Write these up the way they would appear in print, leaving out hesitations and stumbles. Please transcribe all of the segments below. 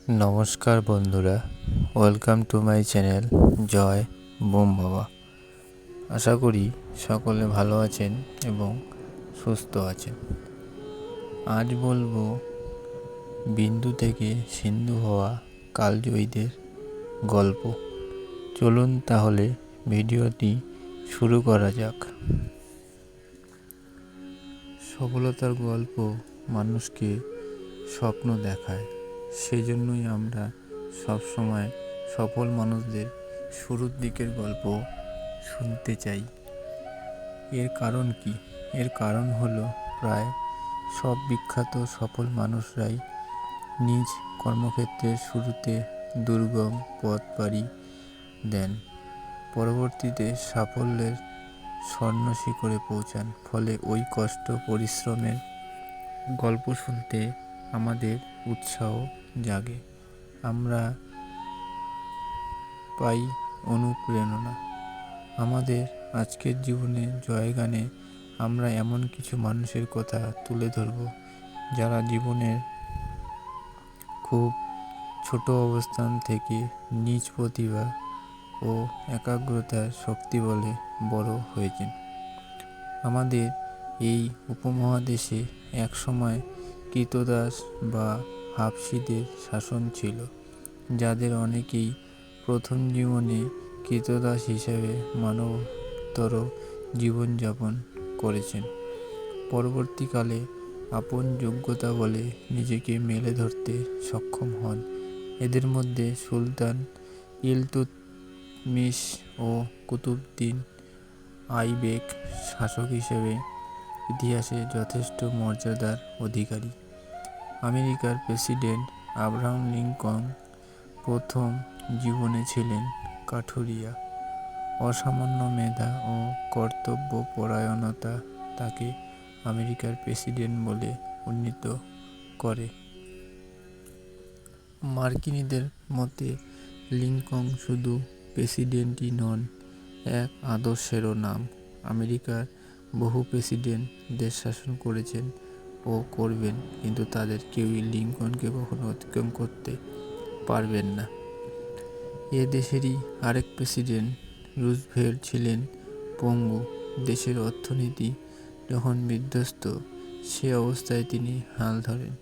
নমস্কার বন্ধুরা, welcome to my channel Jai Bom Baba. আশা করি সকলে ভালো আছেন এবং সুস্থ আছেন। আজ বলবো বিন্দু থেকে সিন্ধু হওয়া কালজয়ীদের গল্প। চলুন তাহলে ভিডিওটি শুরু করা যাক। সফলতার গল্প মানুষকে স্বপ্ন দেখায়, সেজন্যই আমরা সবসময় সফল মানুষদের শুরুর দিকের গল্প শুনতে চাই। এর কারণ কি? এর কারণ হলো প্রায় সব বিখ্যাত সফল মানুষরাই নিজ কর্মক্ষেত্রের শুরুতে দুর্গম পথ পাড়ি দেন, পরবর্তীতে সাফল্যের স্বর্ণ শিখরে পৌঁছান। ফলে ওই কষ্ট পরিশ্রমের গল্প শুনতে আমাদের উৎসাহ জাগে, আমরা পাই অনুপ্রেরণা। আমাদের আজকের জীবনে জয়গানে আমরা এমন কিছু মানুষের কথা তুলে ধরব যারা জীবনের খুব ছোট অবস্থান থেকে নিজ প্রতিভা ও একাগ্রতার শক্তি বলে বড় হয়েছেন। আমাদের এই উপমহাদেশে একসময় কৃতদাস বা হাবশিদের শাসন ছিল, যাদের অনেকেই প্রথম জীবনে কৃতদাস হিসেবে মানবতর জীবনযাপন করেছেন। পরবর্তীকালে আপন যোগ্যতা বলে নিজেকে মেলে ধরতে সক্ষম হন। এদের মধ্যে সুলতান ইলতুৎমিশ ও কুতুবউদ্দিন আইবেক শাসক হিসেবে ইতিহাসে যথেষ্ট মর্যাদার অধিকারী। আমেরিকার প্রেসিডেন্ট আব্রাহাম লিঙ্কন প্রথম জীবনে ছিলেন কাঠুরিয়া। অসামান্য মেধা ও কর্তব্যপরায়ণতা তাকে আমেরিকার প্রেসিডেন্ট বলে উন্নীত করে। মার্কিনীদের মতে লিঙ্কন শুধু প্রেসিডেন্টই নন, এক আদর্শেরও নাম। আমেরিকার বহু প্রেসিডেন্ট দেশ শাসন করেছেন ও করবেন, কিন্তু তাদের কেউই লিঙ্কনকে কখনো অতিক্রম করতে পারবেন না। এ দেশেরই আরেক প্রেসিডেন্ট রুজভেল্ট ছিলেন পঙ্গু। দেশের অর্থনীতি যখন বিধ্বস্ত, সে অবস্থায় তিনি হাল ধরেন।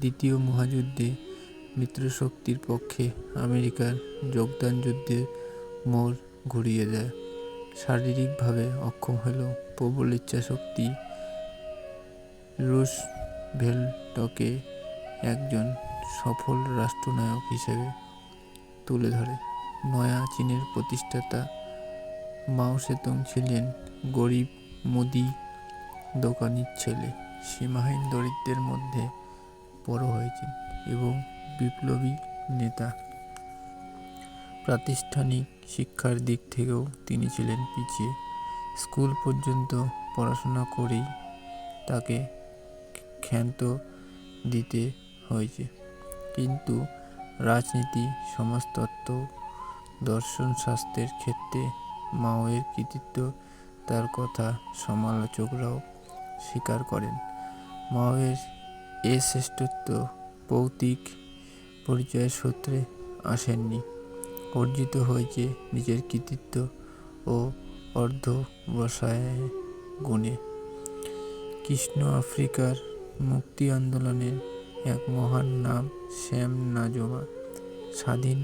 দ্বিতীয় মহাযুদ্ধে মিত্রশক্তির পক্ষে আমেরিকার যোগদান যুদ্ধের মোড় ঘুরিয়ে দেয়। শারীরিকভাবে অক্ষম হলেও প্রবল ইচ্ছাশক্তি রুজভেল্টকে একজন সফল রাষ্ট্রনায়ক হিসেবে তুলে ধরে। নয়া চীনের প্রতিষ্ঠাতা মাও সেতুং ছিলেন গরিব মুদি দোকানির ছেলে। সীমাহীন দরিদ্রের মধ্যে বড় হয়েছেন এবং বিপ্লবী নেতা। প্রাতিষ্ঠানিক শিক্ষার দিক থেকেও তিনি ছিলেন পিছিয়ে। স্কুল পর্যন্ত পড়াশোনা করেই তাকে ক্ষান্ত দিতে হয়েছে। কিন্তু রাজনীতি, সমাজতত্ত্ব, দর্শন শাস্ত্রের ক্ষেত্রে মাওয়ের কৃতিত্ব তার কথা সমালোচকরাও স্বীকার করেন। মাওয়ের এ শ্রেষ্ঠত্ব ভৌতিক পরিচয়ের সূত্রে আসেননি, অর্জিত হয়েছে নিজের কৃতিত্ব ও অধ্যবসায়ের গুণে। কৃষ্ণ আফ্রিকার মুক্তি আন্দোলনের এক মহান নাম স্যাম নাজোমা। স্বাধীন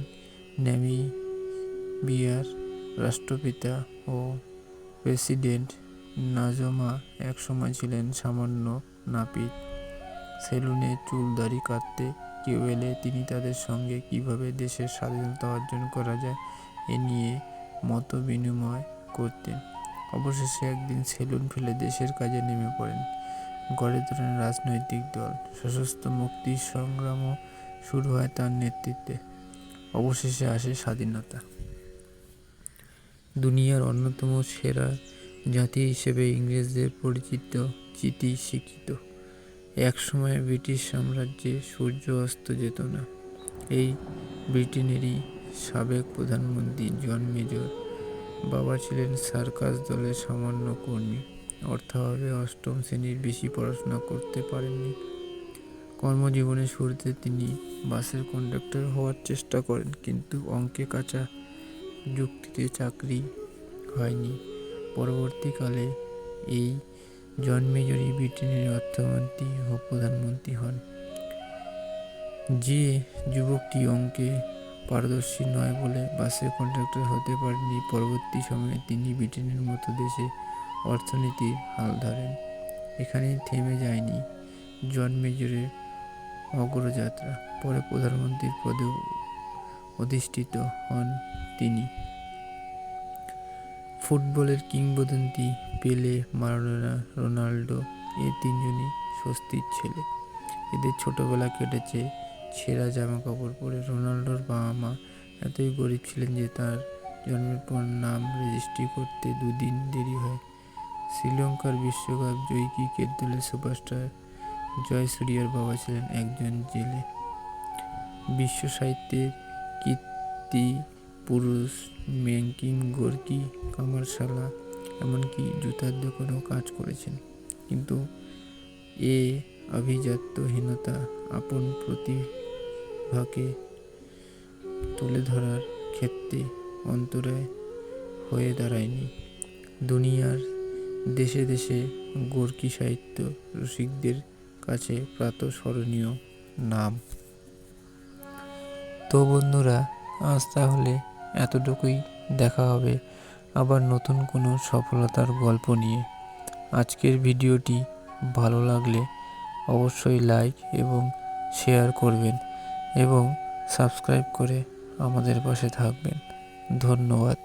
নামিবিয়ার রাষ্ট্রপিতা ও প্রেসিডেন্ট নাজোমা একসময় ছিলেন সামান্য নাপিত। সেলুনে চুল দাড়ি কাটতে কেউ এলে তিনি তাদের সঙ্গে কিভাবে দেশের স্বাধীনতা অর্জন করা যায় এ নিয়ে মত বিনিময় করতেন। অবশেষে একদিন সেলুন ফেলে দেশের কাজে নেমে পড়েন। গড়ে তোলেন রাজনৈতিক দল। সশস্ত্র মুক্তি সংগ্রামও শুরু হয় তার নেতৃত্বে। অবশেষে আসে স্বাধীনতা। দুনিয়ার অন্যতম সেরা জাতি হিসেবে ইংরেজদের পরিচিত চিঠি শিক্ষিত। এক সময় ব্রিটিশ সাম্রাজ্যে সূর্য অস্ত যেত না। এই ব্রিটেনেরই সাবেক প্রধানমন্ত্রী জন মেজর বাবা ছিলেন সার্কাস দলের সামান্য কর্মী। অর্থাভাবে অষ্টম শ্রেণীর বেশি পড়াশোনা করতে পারেননি। কর্মজীবনের শুরুতে তিনি বাসের কন্ডাক্টর হওয়ার চেষ্টা করেন, কিন্তু অঙ্কে কাঁচা যুক্তিতে চাকরি হয়নি। পরবর্তীকালে এই জন মেজরই ব্রিটেনের অর্থমন্ত্রী ও প্রধানমন্ত্রী হন। যে যুবকটি অঙ্কে পারদর্শী নয় বলে বাসের কন্ডাক্টর হতে পারেননি, পরবর্তী সময়ে তিনি ব্রিটেনের মতো দেশে অর্থনীতির হাল ধরেন। এখানেই থেমে যায়নি জন মেজরের অগ্রযাত্রা। পরে প্রধানমন্ত্রীর পদে অধিষ্ঠিত হন তিনি। ফুটবলের কিংবদন্তি পেলে, মারাডোনা, রোনাল্ডো এই তিনজনই স্বস্তির ছেলে। এদের ছোটবেলা কেটেছে ছেঁড়া জামা কাপড় পরে। রোনাল্ডোর বাবা মা এতই গরিব ছিলেন যে তার জন্মের পর নাম রেজিস্ট্রি করতে 2 দিন দেরি হয়। শ্রীলঙ্কার বিশ্বকাপ জয়ী ক্রিকেট দলের সুপারস্টার জয়সূরিয়ার বাবা ছিলেন একজন জেলে। বিশ্ব সাহিত্যের কীর্তি পুরুষ ম্যাকিং গোর্কি, কামারশালা, এমনকি জুতার দোকানেও কাজ করেছেন। কিন্তু এ আভিজাত্যহীনতা আপন প্রতিভাকে তুলে ধরার ক্ষেত্রে অন্তরায় হয়ে দাঁড়ায়নি। দুনিয়ার দেশে দেশে গোর্কি সাহিত্য রসিকদের কাছে প্রাতঃস্মরণীয় নাম। তো বন্ধুরা, আজ তাহলে এতটুকুই। দেখা হবে আবার নতুন কোনো সফলতার গল্প নিয়ে। আজকের ভিডিওটি ভালো লাগলে অবশ্যই লাইক এবং শেয়ার করবেন এবং সাবস্ক্রাইব করে আমাদের পাশে থাকবেন। ধন্যবাদ।